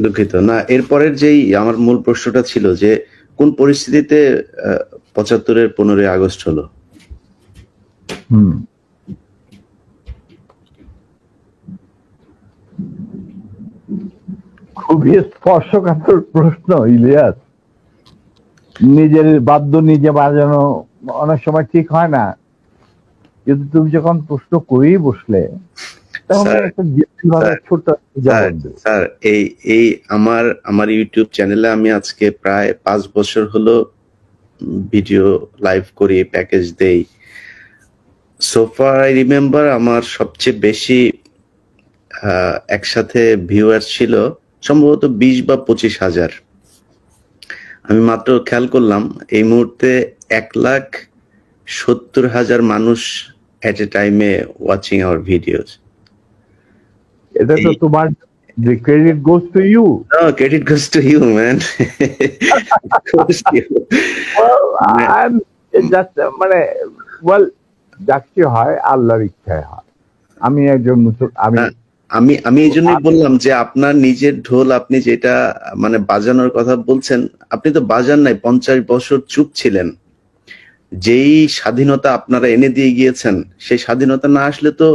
দুঃখিত না, এরপরের যেই আমার মূল প্রশ্নটা ছিল যে কোন পরিস্থিতিতে ৭৫-এর 15ই আগস্ট হলো? খুবই স্পর্শকাতর প্রশ্ন ইলিয়াস। নিজের বাদ্য নিজে বাজানো অনেক সময় ঠিক হয় না, কিন্তু তুমি যখন প্রশ্ন করেই বসলে স্যার, এই আমার ইউটিউব চ্যানেলে আমি আজকে প্রায় 5 বছর হলো ভিডিও লাইভ করি, প্যাকেজ দেই। সো ফার আই রিমেম্বার আমার সবচেয়ে বেশি একসাথে ভিউয়ার ছিল সম্ভবত 20 বা 25,000। আমি মাত্র খেয়াল করলাম এই মুহূর্তে 1,70,000 মানুষ এট এ টাইমে ওয়াচিং আওয়ার ভিডিওস। এটা তো তোমার, the credit goes to you. No, credit goes to you, man. Goes to you. Well, I'm just well, যাকে হয় আল্লাহর ইচ্ছায় হয়। আমি একজন আমি এই জন্যই বললাম যে আপনার নিজের ঢোল আপনি যেটা মানে বাজানোর কথা বলছেন, আপনি তো বাজান নাই, 50 বছর চুপ ছিলেন। যেই স্বাধীনতা আপনারা এনে দিয়ে গিয়েছেন, সেই স্বাধীনতা না আসলে তো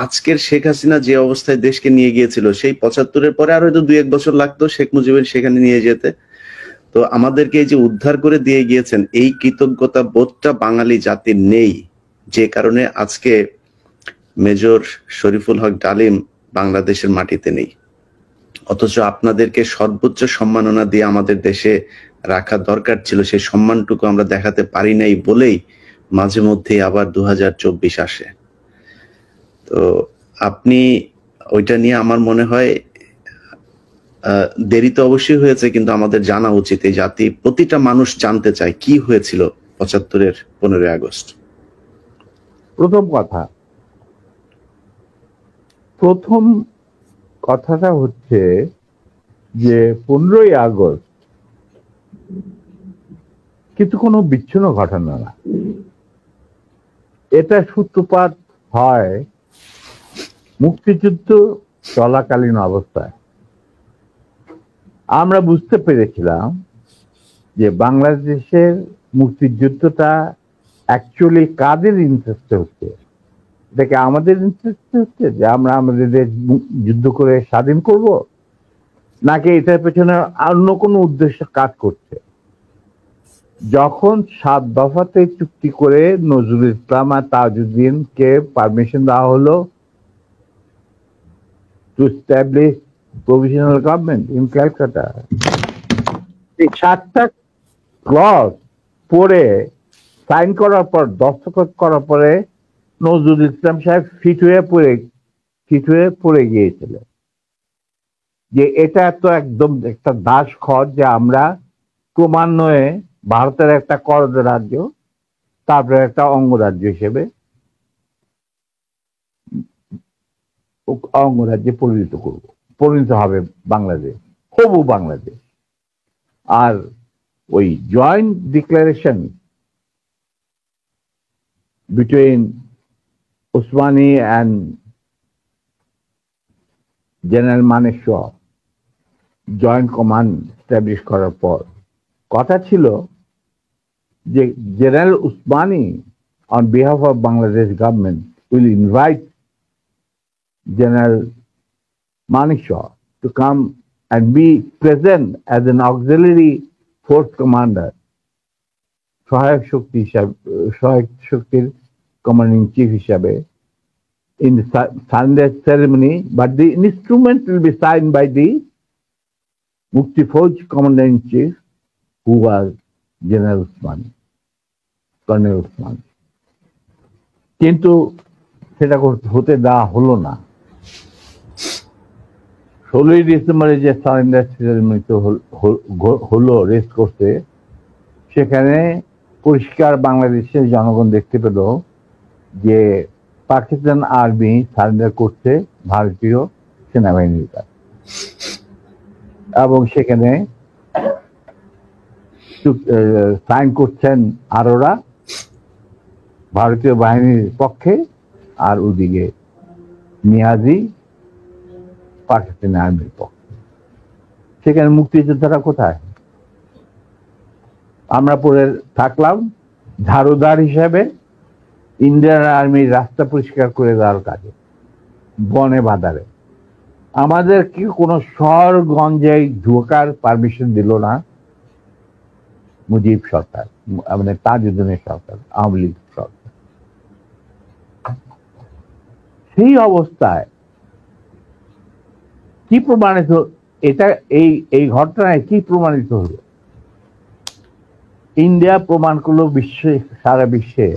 আজকের শেখ হাসিনা যে অবস্থায় দেশকে নিয়ে গিয়েছিল, সেই 75-এর পরে আরো হয়তো 2-1 বছর লাগতো শেখ মুজিবের সেখানে নিয়ে যেতে। তো আমাদেরকে এই যে উদ্ধার করে দিয়ে গিয়েছেন, এই কৃতজ্ঞতা বোধটা বাঙালি জাতির নেই, যে কারণে আজকে মেজর শরীফুল হক ডালিম বাংলাদেশের মাটিতে নেই। অথচ আপনাদেরকে সর্বোচ্চ সম্মাননা দিয়ে আমাদের দেশে রাখা দরকার ছিল, সেই সম্মানটুকু আমরা দেখাতে পারি নাই বলেই মাঝে মধ্যেই আবার 2024 আসে। তো আপনি ওইটা নিয়ে আমার মনে হয় দেরি তো অবশ্যই হয়েছে, কিন্তু আমাদের জানা উচিত, এই জাতি প্রতিটা মানুষ জানতে চায় কি হয়েছিল 75-এর 15ই আগস্ট। প্রথম কথাটা হচ্ছে যে 15ই আগস্ট কিন্তু কোনো বিচ্ছিন্ন ঘটনা না। এটা সূত্রপাত হয় মুক্তিযুদ্ধ চলাকালীন অবস্থায়। আমরা বুঝতে পেরেছিলাম যে বাংলাদেশের মুক্তিযুদ্ধটা অ্যাকচুয়ালি কাদের ইন্টারেস্টে হচ্ছে। এটাকে আমাদের ইন্টারেস্টে হচ্ছে যে আমরা আমাদের দেশ যুদ্ধ করে স্বাধীন করব, নাকি এটার পেছনে অন্য কোনো উদ্দেশ্য কাজ করছে। যখন 7 দফাতে চুক্তি করে নজরুল ইসলাম আর তাজউদ্দিনকে পারমিশন দেওয়া হলো to establish provisional government in Calcutta, এই 7টা ক্লজ পড়ে সাইন করার পর, দস্তখত করার পরে নজরুল ইসলাম সাহেব ফিট হয়ে পড়ে গিয়েছিলেন যে এটা তো একদম একটা দাস খর, যে আমরা ক্রমান্বয়ে ভারতের একটা করদ রাজ্য, তারপরে একটা অঙ্গরাজ্য হিসেবে অঙ্গরাজ্যে পরিণত হবে বাংলাদেশ, হবু বাংলাদেশ। আর ওই joint declaration between Usmani and general Manekshaw joint command establish করার পর কথা ছিল যে general Usmani on behalf of Bangladesh government will invite General Manekshaw to come and be present as an auxiliary force commander, সহায়ক শক্তির commanding chief হিসাবে in the Sunday ceremony, but the instrument will be signed by the Mukti Fauj commander-in-chief, who was General Usmani, Colonel Usmani. কিন্তু সেটা হতে দেওয়া হলো না। 16ই ডিসেম্বরে যে সারেন্ডার সেরেমনি হলো রেস্ট করতে, সেখানে পরিষ্কার বাংলাদেশের জনগণ দেখতে পেল যে পাকিস্তান আর্মি সারেন্ডার করছে ভারতীয় সেনাবাহিনীর কাছে, এবং সেখানে সাইন করছেন আরোরা ভারতীয় বাহিনীর পক্ষে, আর ওদিকে নিয়াজি পাকিস্তানি আর্মির পক্ষে। সেখানে মুক্তিযোদ্ধারা কোথায়? আমরা পরে থাকলাম ঝাড়ুদার হিসাবে ইন্ডিয়ান আর্মির রাস্তা পরিষ্কার করে দেওয়ার কাজে, বনে বাদারে। আমাদের কি কোনো শহরগঞ্জে ঢোকার পারমিশন দিল না মুজিব সরকার, মানে তাজউদ্দিনের সরকার, আওয়ামী লীগ সরকার। সেই অবস্থায় কি প্রমাণিত, এটা এই ঘটনায় কি প্রমাণিত হলো? ইন্ডিয়া প্রমাণ করলো সারা বিশ্বে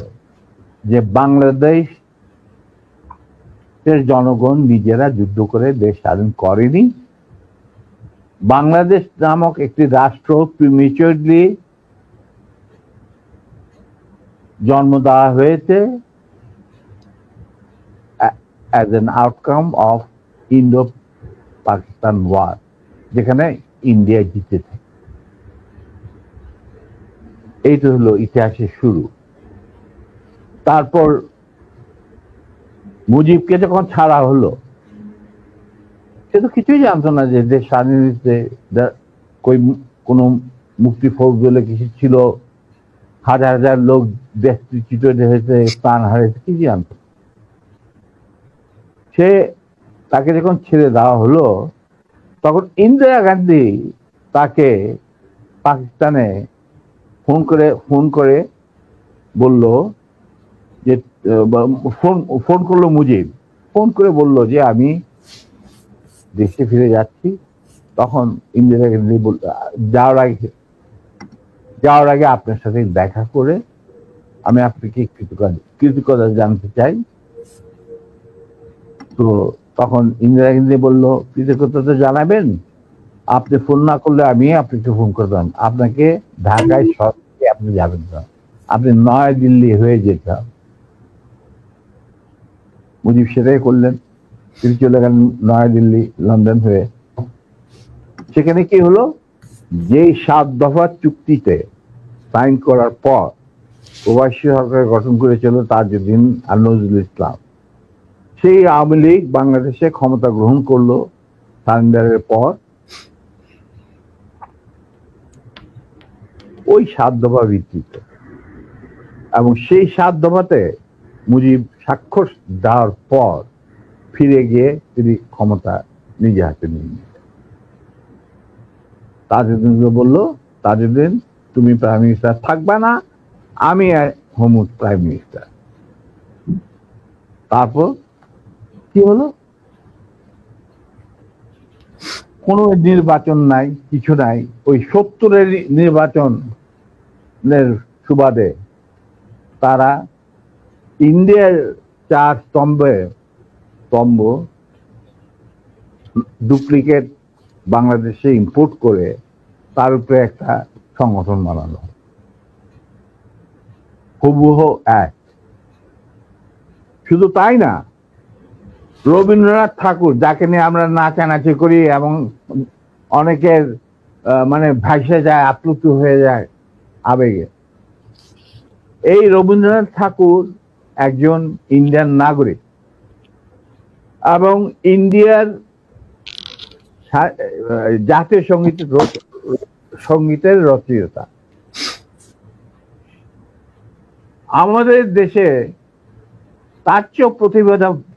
যে বাংলাদেশ জনগণ নিজেরা যুদ্ধ করে দেশ স্বাধীন করেনি। বাংলাদেশ নামক একটি রাষ্ট্র প্রিমেচুরলি জন্ম দেওয়া হয়েছে as an outcome of Indo-Pakistan war, যেখানে ইন্ডিয়া জিতেছে। এইটা হলো ইতিহাসের শুরু। তারপর মুজিবকে যখন ছাড়া হলো, সে তো কিছুই জানতো না যে দেশ স্বাধীন হয়েছে, কোন মুক্তি ফৌজ বলে কিছু ছিল, হাজার হাজার লোক দেশচ্যুত হয়েছে, প্রাণ হারিয়েছে, কি জানতো। সে তাকে যখন ছেড়ে দেওয়া হলো, তখন ইন্দিরা গান্ধী তাকে পাকিস্তানে ফোন করে বলল যে, ফোন করলো মুজিব, ফোন করে বলল যে আমি দেশে ফিরে যাচ্ছি। তখন ইন্দিরা গান্ধী বলল, যাওয়ার আগে আপনার সাথে দেখা করে আমি আপনাকে কৃতজ্ঞতা জানতে চাই। তো তখন ইন্দিরা গান্ধী বলল, কৃতজ্ঞতা জানাবেন, আপনি ফোন না করলে আমি আপনাকে ফোন করতাম, আপনাকে ঢাকায় সরকারে আপনি যাবেন না, আপনি নয়াদিল্লি হয়ে যেতাম। মুজিব সেটাই করলেন, তিনি চলে গেলেন নয়াদিল্লি, লন্ডন হয়ে। সেখানে কি হলো, যেই 7 দফা চুক্তিতে সাইন করার পর প্রবাসী সরকার গঠন করেছিল তাজউদ্দিন আর নজরুল ইসলাম, সেই আওয়ামী লীগ বাংলাদেশে ক্ষমতা গ্রহণ করলো সারেন্ডারের পর। ওই 7 দফা ভিত্তিতে, এবং সেই 7 দফাতে মুজিব স্বাক্ষর দেওয়ার পর ফিরে গিয়ে তিনি ক্ষমতা নিজে হাতে নিয়ে নিলেন। তাজউদ্দিনকে বললো, তাজউদ্দিন তুমি প্রাইম মিনিস্টার থাকবে না, আমি হোম প্রাইম মিনিস্টার। তারপর কি হলো, কোন নির্বাচন নাই, কিছু নাই। ওই 70-এর নির্বাচনের সুবাদে তারা ইন্ডিয়ার 4 স্তম্ভ ডুপ্লিকেট বাংলাদেশে ইম্পোর্ট করে তার উপরে একটা সংগঠন বানানো, হুবহু এক। শুধু তাই না, রবীন্দ্রনাথ ঠাকুর, যাকে নিয়ে আমরা নাচানাচি করি এবং অনেকের মানে ভাসে যায়, আপ্লুত হয়ে যায় আবেগে, এই রবীন্দ্রনাথ ঠাকুর একজন ইন্ডিয়ান নাগরিক এবং ইন্ডিয়ার জাতীয় সঙ্গীতের রচয়িতা। আমাদের দেশে তার চেয়েও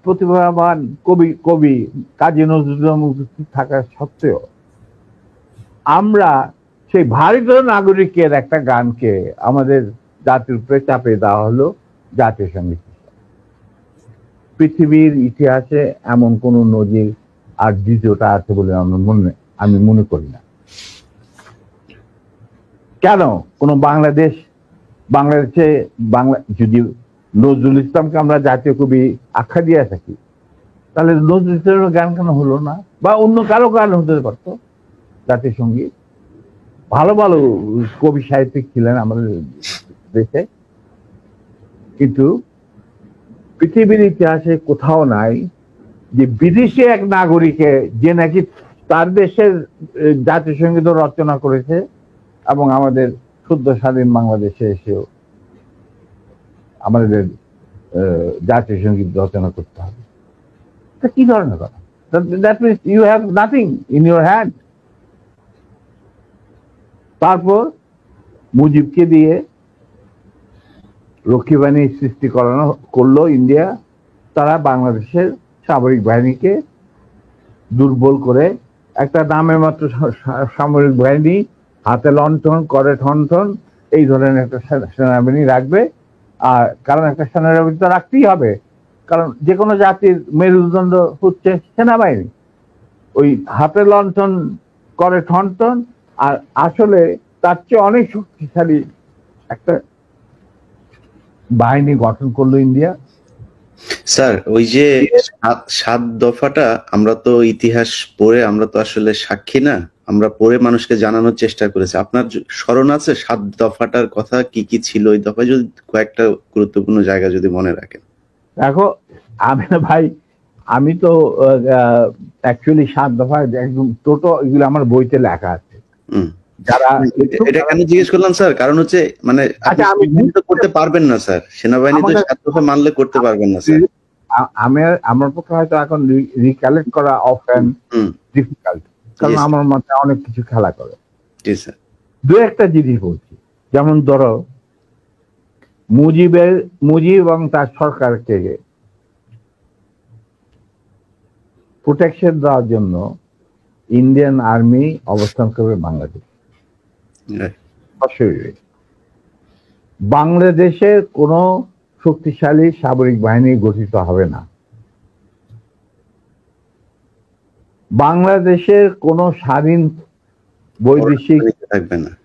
প্রতিভাবান কবি কাজী নজরুল থাকা সত্ত্বেও আমরা সেই ভারতীয় নাগরিকের একটা গানকে আমাদের জাতির উপরে চাপে দেওয়া হলো জাতীয় সঙ্গীত। পৃথিবীর ইতিহাসে এমন কোন নজির আর দ্বিতীয়টা আছে বলে আমি মনে করি না। কেন কোন বাংলাদেশে যদি নজরুল ইসলামকে আমরা জাতীয় কবি আখ্যা দিয়ে থাকি, তাহলে নজরুল ইসলামের গান কেন হলো না? বা অন্য কারো গান হতে পারতো জাতীয় সঙ্গীত। ভালো ভালো কবি সাহিত্যিক ছিলেন আমাদের দেশে, কিন্তু পৃথিবীর ইতিহাসে কোথাও নাই যে বিদেশি এক নাগরিকে যে নাকি তার দেশের জাতীয় সঙ্গীত রচনা করেছে এবং আমাদের শুদ্ধ স্বাধীন বাংলাদেশে এসেও আমাদের জাতীয় সঙ্গীত রচনা করতে হবে। কি ধরনের কথা? That means you have nothing in your hand. তারপর মুজিবকে দিয়ে রক্ষী বাহিনী সৃষ্টি করলো ইন্ডিয়া। তারা বাংলাদেশের সামরিক বাহিনীকে দুর্বল করে একটা নামের মাত্র সামরিক বাহিনী, হাতে লণ্ঠন করে ঠনঠন, এই ধরনের একটা সেনাবাহিনী রাখবে। আর কারণ একটা সেনাবাহিনী তো রাখতেই হবে, কারণ যে কোনো জাতির মেরুদণ্ড হচ্ছে সেনাবাহিনী। ওই হাতে লণ্ঠন করে ঠনঠন, আর আসলে তার চেয়ে অনেক শক্তিশালী একটা বাহিনী গঠন করলো ইন্ডিয়া। স্যার, ওই যে 7 দফাটা আমরা তো ইতিহাস পড়ে, আমরা তো আসলে সাক্ষী না, আমরা পড়ে মানুষকে জানানোর চেষ্টা করেছি। আপনার স্মরণ আছে 7 দফাটার কথা কি কি ছিল? ওই দফায় যদি কয়েকটা গুরুত্বপূর্ণ জায়গা যদি মনে রাখেন। দেখো ভাই, আমি তো অ্যাকচুয়ালি 7 দফা একদম টোটো এগুলো আমার বইতে লেখা আছে। যারা এটা কেন জিজ্ঞেস করলাম স্যার, কারণ হচ্ছে মানে আপনি করতে পারবেন না স্যার, সেনাবাহিনী তো 7 দফা মানলে করতে পারবেন না স্যার। আমার পক্ষে হয়তো এখন রিকালেক্ট করা অফেন ডিফিকাল্ট, কারণ আমার মাথায় অনেক কিছু খেলা করে। দু একটা জিনিস বলছি, যেমন ধরো মুজিব এবং তার সরকারকে প্রোটেকশন দেওয়ার জন্য ইন্ডিয়ান আর্মি অবস্থান করবে বাংলাদেশ। বাংলাদেশের কোনো শক্তিশালী সামরিক বাহিনী গঠিত হবে না। বাংলাদেশের কোনো স্বাধীন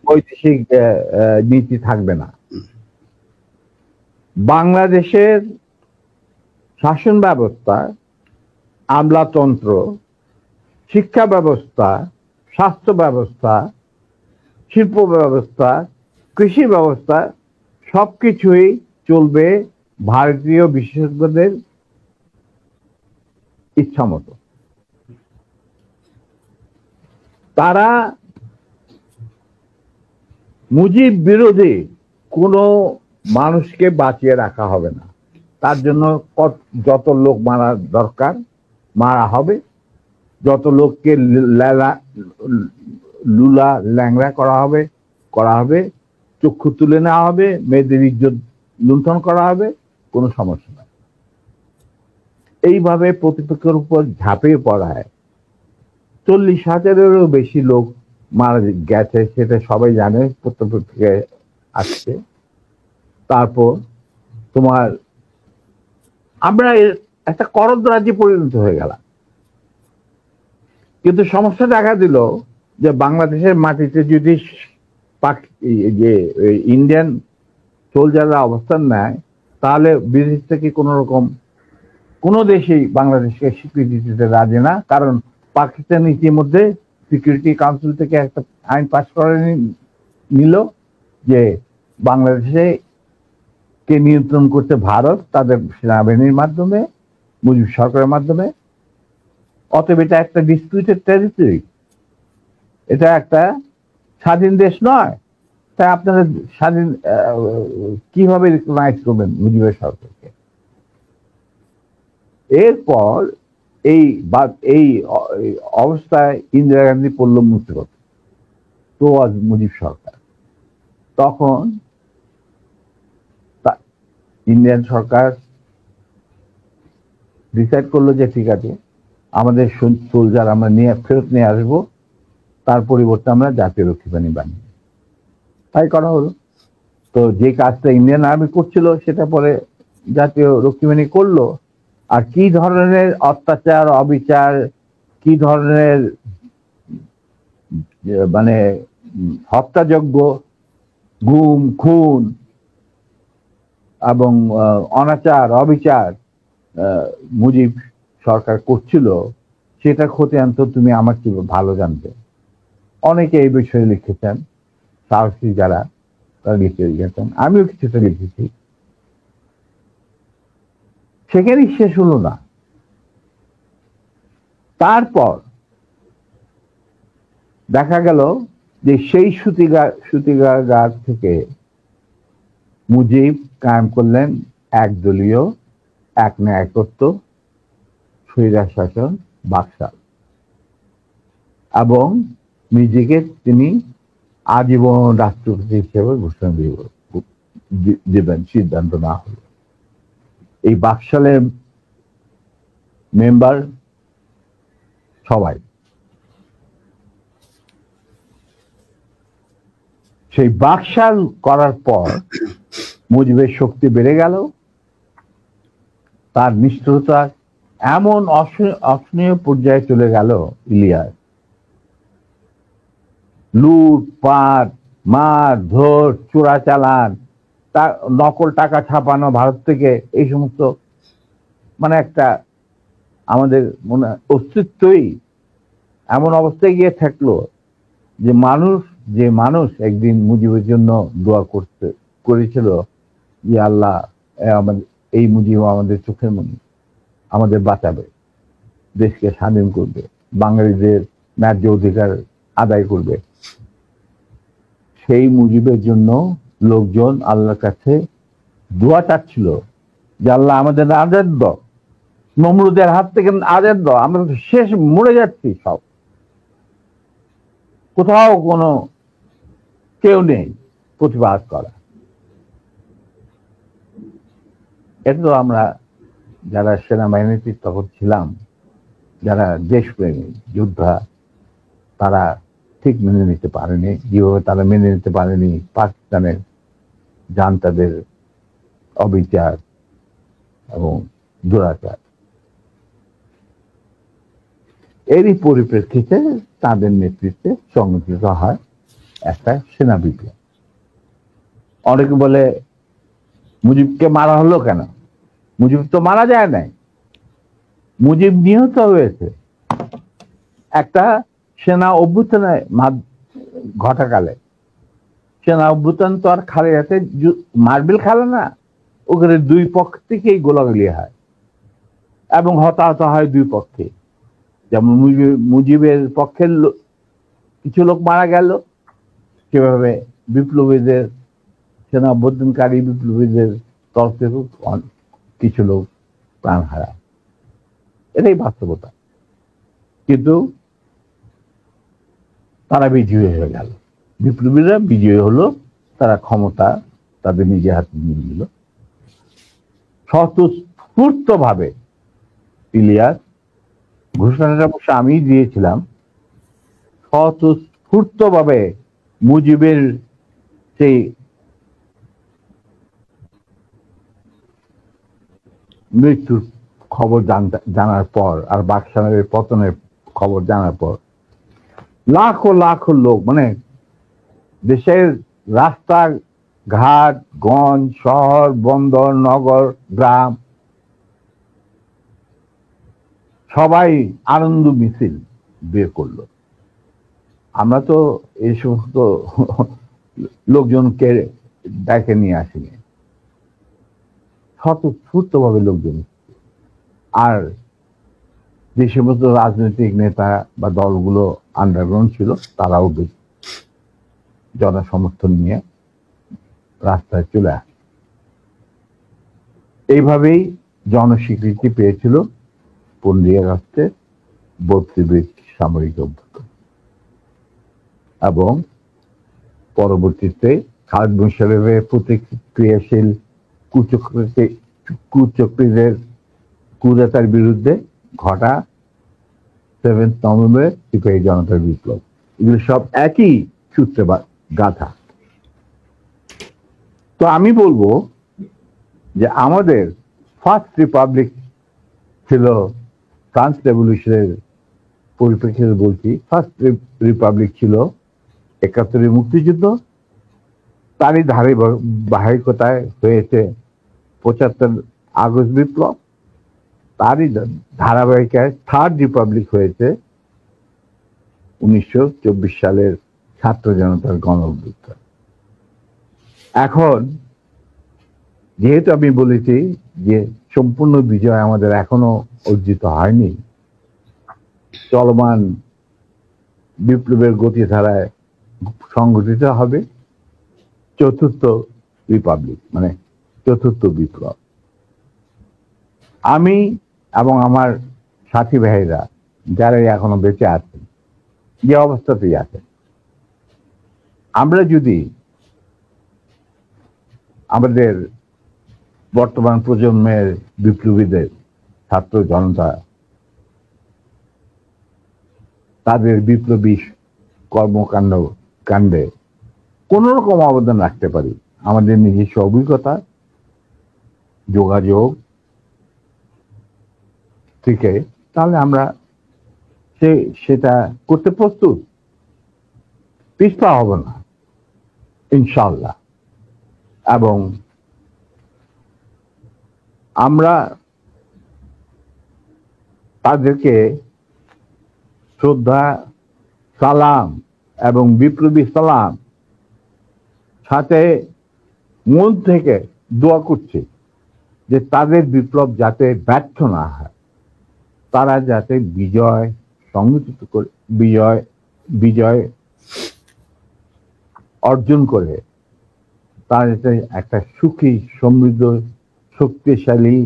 বৈদেশিক নীতি থাকবে না। বাংলাদেশের শাসন ব্যবস্থা, আমলাতন্ত্র, শিক্ষা ব্যবস্থা, স্বাস্থ্য ব্যবস্থা, শিল্প ব্যবস্থা, কৃষি ব্যবস্থা সবকিছুই চলবে ভারতীয় বিশেষজ্ঞদের ইচ্ছা মতো। তারা মুজিব বিরোধী কোনো মানুষকে বাঁচিয়ে রাখা হবে না। তার জন্য যত লোক মারা দরকার মারা হবে, যত লোককে লুলা ল্যাংড়া করা হবে, চক্ষু তুলে নেওয়া হবে, মেয়েদের ইজ্জত লুণ্ঠন করা হবে, কোনো সমস্যা নাই। এইভাবে প্রতিপক্ষের উপর ঝাঁপিয়ে পড়ায় 40,000-এরও বেশি লোক মারা গেছে, সেটা সবাই জানে, প্রত্যেক আসছে। তারপর তোমার আমরা একটা করদ রাজ্যে পরিণত হয়ে গেলাম। কিন্তু সমস্যা দেখা দিল যে বাংলাদেশের মাটিতে যদি যে ইন্ডিয়ান সোলজাররা অবস্থান নেয়, তাহলে বিদেশ থেকে কোনো দেশেই বাংলাদেশকে স্বীকৃতি দিতে রাজি না। কারণ পাকিস্তান ইতিমধ্যে সিকিউরিটি কাউন্সিল থেকে একটা আইন পাস করে নিল যে বাংলাদেশে কে নিয়ন্ত্রণ করতে ভারত, তাদের সেনাবাহিনীর মাধ্যমে, মুজিব সরকারের মাধ্যমে। অতএব এটা একটা ডিসপিউটেড টেরিটরি, এটা একটা স্বাধীন দেশ নয়। তাই আপনারা স্বাধীন কিভাবে রিকগনাইজ করবেন মুজিবের সরকারকে? এরপর এই অবস্থায় ইন্দিরা গান্ধী পড়ল মুসিবত, তো আজ মুজিব সরকার। তখন ইন্ডিয়ান সরকার ডিসাইড করলো যে ঠিক আছে, আমাদের সোলজার আমরা ফেরত নিয়ে আসবো, তার পরিবর্তে আমরা জাতীয় রক্ষী বাহিনী বানিয়ে, তাই করা হলো। তো যে কাজটা ইন্ডিয়ান আর্মি করছিল সেটা পরে জাতীয় রক্ষী বাহিনী করলো। আর কি ধরনের অত্যাচার, অবিচার, কি ধরনের মানে হত্যাযজ্ঞ, গুম খুন এবং অনাচার অবিচার মুজিব সরকার করছিল, সেটা খতিয়ান তো তুমি আমার কি ভালো জানবে। অনেকে এই বিষয়ে লিখেছেন, সাহসী যারা তারা লিখেছেন, আমিও কিছুটা লিখেছি। সেখানেই শেষ হলো না। তারপর দেখা গেল যে সেই সুতিগার থেকে মুজিব কায়েম করলেন একদলীয় এক ন্যায়তত্ত্ব, স্বৈরাচার শাসন, বাকশাল, এবং নিজেকে তিনি আজীবন রাষ্ট্রপতি হিসেবে ঘোষণা দেবেন সিদ্ধান্ত না হলো। এই বাকশালের মেম্বার সবাই সেই বাকশাল করার পর মুজিবের শক্তি বেড়ে গেল, তার নিষ্ঠুরতা এমন অসহনীয় পর্যায়ে চলে গেল। ইলিয়াস লুটপাট, মার ধর, চোরাচালান, নকল টাকা ছাপানো ভারত থেকে, এই সমস্ত মানে একটা আমাদের মনে অস্তিত্বই এমন অবস্থায় গিয়ে থাকলো যে মানুষ একদিন মুজিবের জন্য দোয়া করেছিল যে আল্লাহ এই মুজিব আমাদের চোখের মনি, আমাদের বাঁচাবে, দেশকে স্বাধীন করবে, বাঙালিদের ন্যায্য অধিকার আদায় করবে। সেই মুজিবের জন্য লোকজন আল্লাহর কাছে দোয়া চাচ্ছিল যে আল্লাহ আমাদের আজাদ দাও, নমরুদের হাত থেকে আজাদ দাও, আমরা তো শেষ মরে যাচ্ছি, সব কোথাও কোনো কেউ নেই প্রতিবাদ করা। এটা তো আমরা যারা সেনাবাহিনীতে তখন ছিলাম, যারা দেশপ্রেমী যোদ্ধা, তারা ঠিক মেনে নিতে পারেনি। যেভাবে তারা মেনে নিতে পারেনি পাকিস্তানের জান্তাদের অবিচার এবং দুরাচার। এরই পরিপ্রেক্ষিতে তাদের নেতৃত্বে সংগঠিত হয় একটা সেনা বিপ্লব। অনেকে বলে মুজিবকে মারা হলো কেন? মুজিব তো মারা যায় নাই, মুজিব নিহত হয়েছে একটা সেনা অভ্যুত্থানে ঘটাকালে। সেনা অভ্যুত্থান তো আর খালে যাতে মার্বেল খেলে না, ওখানে দুই পক্ষ থেকেই গোলাগুলি হয় এবং হতাহত হয় দুই পক্ষে। যেমন মুজিবের পক্ষের কিছু লোক মারা গেল, সেভাবে বিপ্লবীদের, সেনা অভ্যুত্থানকারী বিপ্লবীদের তরফ থেকে কিছু লোক প্রাণ হারায়। এটাই বাস্তবতা। কিন্তু তারা বিজয়ী হয়ে গেল, বিপ্লবীরা বিজয়ী হলো, তারা ক্ষমতা তাদের নিজে হাতে নিয়ে নিল। স্বতঃস্ফূর্ত ভাবে ইলিয়াস, ঘোষণাটা অবশ্য আমি দিয়েছিলাম, স্বতঃস্ফূর্ত ভাবে মুজিবের সেই মৃত্যুর খবর জানার পর আর বাকশালের পতনের খবর জানার পর লাখো লাখো লোক, মানে দেশের রাস্তা ঘাট, গঞ্জ, শহর, বন্দর, নগর, গ্রাম, সবাই আনন্দ মিছিল বের করলো। আমরা তো এই সমস্ত লোকজনকে ডেকে নিয়ে আসিনি, স্বতঃস্ফূর্ত ভাবে লোকজন। আর যে সমস্ত রাজনৈতিক নেতা বা দলগুলো আন্ডারগ্রাউন্ড ছিল, তারাও জনসমর্থন নিয়ে রাস্তায় চলে আসে। এইভাবেই জনস্বীকৃতি পেয়েছিল 15 আগস্টে 32 সামরিক অভ্যুত্থান। এবং পরবর্তীতে খালেদ মোশাররফের প্রতিক্রিয়াশীল কুচক্রীদের কুদাতার বিরুদ্ধে ঘটা 7 নভেম্বর সিপাহী জনতার বিপ্লব। এগুলো সব একই সূত্রে গাথা। তো আমি বলবো যে আমাদের ফার্স্ট রিপাবলিক ছিল ফ্রান্স রেভলিউশনের পরিপ্রেক্ষিতে বলছি, ফার্স্ট রিপাবলিক ছিল 71 মুক্তিযুদ্ধ, তারই ধারাবাহিকতায় হয়েছে 75 আগস্ট বিপ্লব, তারই ধারাবাহিকায় থার্ড রিপাবলিক হয়েছে 1924 সালের ছাত্র জনতার গণ অভ্যুত্থান। এখন যেহেতু আমি বলেছি যে সম্পূর্ণ বিজয় আমাদের এখনো অর্জিত হয়নি, চলমান বিপ্লবের গতিধারায় সংগঠিত হবে চতুর্থ রিপাবলিক, মানে চতুর্থ বিপ্লব। আমি এবং আমার সাথী ভাইরা যারা এখনো বেঁচে আছেন, যে অবস্থাতেই আছেন, আমরা যদি আমাদের বর্তমান প্রজন্মের বিপ্লবীদের, ছাত্র জনতা, তাদের বিপ্লবী কাণ্ডে কোন রকম অবদান রাখতে পারি, আমাদের নিজস্ব অভিজ্ঞতা, যোগাযোগ থেকে, তাহলে আমরা সেটা করতে প্রস্তুত, পিছপা হব না ইনশাআল্লাহ। এবং আমরা তাদেরকে শ্রদ্ধা, সালাম এবং বিপ্লবী সালাম সাথে মন থেকে দোয়া করছি যে তাদের বিপ্লব যাতে ব্যর্থ না হয়, তারা যাতে বিজয় সংগঠিত করে বিজয় অর্জন করে, তারা যাতে একটা সুখী, সমৃদ্ধ, শক্তিশালী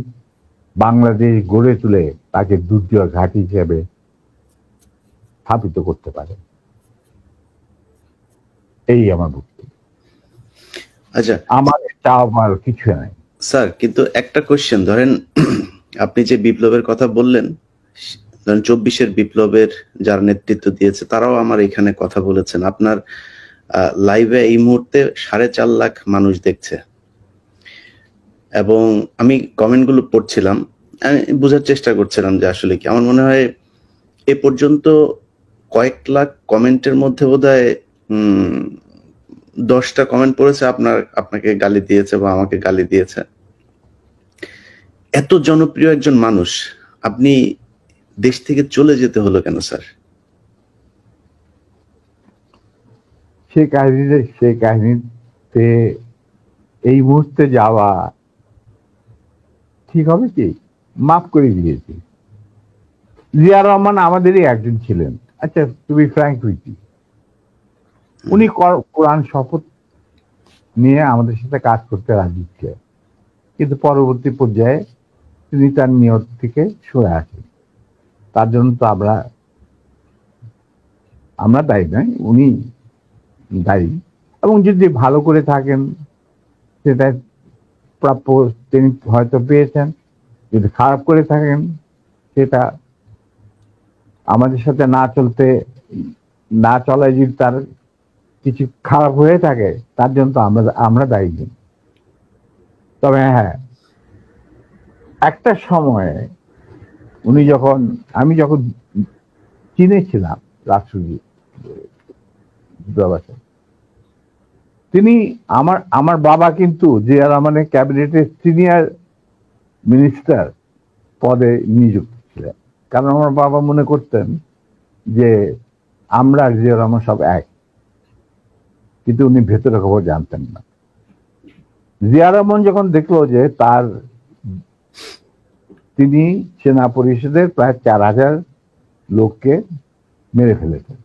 বাংলাদেশ গড়ে তুলে তাকে দুর্জয় ঘাঁটি হিসেবে স্থাপিত করতে পারে। এই আমার বক্তব্য। আচ্ছা, আমার চাওয়ার কিছু নাই স্যার, কিন্তু একটা কোশ্চেন, ধরেন আপনি যে বিপ্লবের কথা বললেন, ধরেন 24-এর বিপ্লবের যারা নেতৃত্ব দিয়েছে তারাও আমার এখানে কথা বলেছেন। আপনার লাইভে এই মুহূর্তে 4.5 লাখ মানুষ দেখছে, এবং আমি কমেন্টগুলো পড়ছিলাম, আমি বোঝার চেষ্টা করছিলাম যে আসলে কি। আমার মনে হয় এ পর্যন্ত কয়েক লাখ কমেন্টের মধ্যে বোধহয় 10টা কমেন্ট পড়েছে আপনাকে গালি দিয়েছে বা আমাকে গালি দিয়েছে। এত জনপ্রিয় একজন মানুষ, আপনি দেশ থেকে চলে যেতে হলো কেন স্যার? সেই কাহিনীতে এই মুহূর্তে যাওয়া ঠিক হবে কি? মাফ করে দিয়েছি। জিয়া রহমান আমাদেরই একজন ছিলেন। আচ্ছা, to be frank with you, উনি কোরআন শপথ নিয়ে আমাদের সাথে কাজ করতে রাজি ছিলেন, কিন্তু পরবর্তী পর্যায়ে তিনি তার নিয়ত থেকে সরে আসেন। তার জন্য তো আমরা দায়ী নয়, উনি দায়ী। এবং যদি ভালো করে থাকেন সেটা প্রাপ্য তিনি হয়তো পেয়েছেন, যদি খারাপ করে থাকেন সেটা আমাদের সাথে না চলায় যদি তার কিছু খারাপ হয়ে থাকে, তার জন্য তো আমরা দায়ী নেই। তবে হ্যাঁ, একটা সময়ে আমি যখন চীনে ছিলাম রাষ্ট্রদূত, তিনি আমার বাবা কিন্তু জিয়া রহমানের ক্যাবিনেটের সিনিয়র মিনিস্টার পদে নিযুক্ত ছিলেন। কারণ আমার বাবা মনে করতেন যে আমরা জিয়া রহমান সব এক, কিন্তু উনি ভেতরে খবর জানতেন না। জিয়া রহমান যখন দেখলো যে তিনি সেনা পরিষদের প্রায় 4000 লোককে মেরে ফেলেছেন,